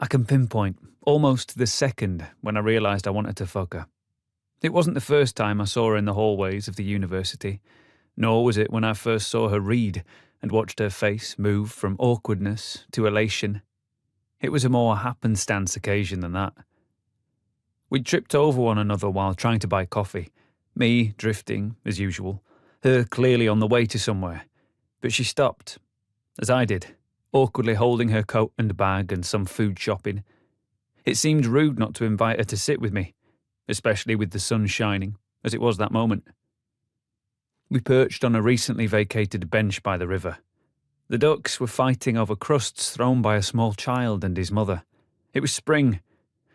I can pinpoint almost the second when I realised I wanted to fuck her. It wasn't the first time I saw her in the hallways of the university, nor was it when I first saw her read and watched her face move from awkwardness to elation. It was a more happenstance occasion than that. We'd tripped over one another while trying to buy coffee, me drifting, as usual, her clearly on the way to somewhere, but she stopped, as I did, awkwardly holding her coat and bag and some food shopping. It seemed rude not to invite her to sit with me, especially with the sun shining, as it was that moment. We perched on a recently vacated bench by the river. The ducks were fighting over crusts thrown by a small child and his mother. It was spring,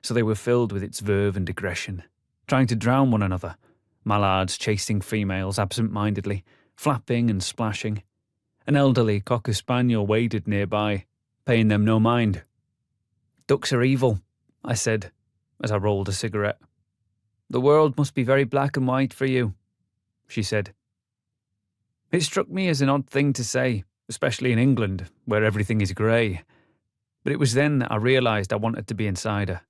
so they were filled with its verve and aggression, trying to drown one another, mallards chasing females absent-mindedly, flapping and splashing. An elderly cocker spaniel waded nearby, paying them no mind. "Ducks are evil," I said, as I rolled a cigarette. "The world must be very black and white for you," she said. It struck me as an odd thing to say, especially in England, where everything is grey. But it was then that I realised I wanted to be inside her,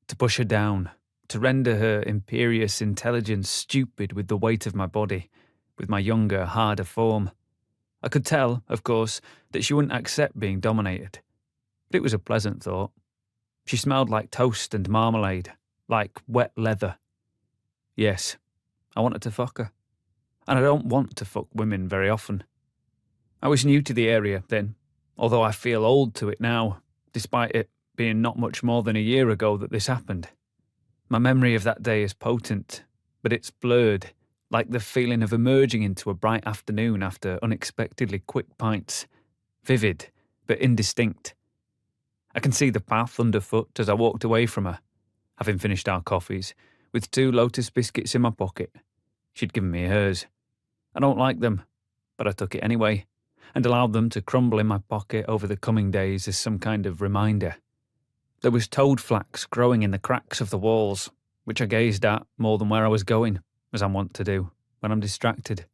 to push her down, to render her imperious intelligence stupid with the weight of my body, with my younger, harder form. I could tell, of course, that she wouldn't accept being dominated. But it was a pleasant thought. She smelled like toast and marmalade, like wet leather. Yes, I wanted to fuck her. And I don't want to fuck women very often. I was new to the area then, although I feel old to it now, despite it being not much more than a year ago that this happened. My memory of that day is potent, but it's blurred, like the feeling of emerging into a bright afternoon after unexpectedly quick pints. Vivid, but indistinct. I can see the path underfoot as I walked away from her, having finished our coffees, with 2 Lotus biscuits in my pocket. She'd given me hers. I don't like them, but I took it anyway, and allowed them to crumble in my pocket over the coming days as some kind of reminder. There was toad flax growing in the cracks of the walls, which I gazed at more than where I was going, as I'm wont to do when I'm distracted.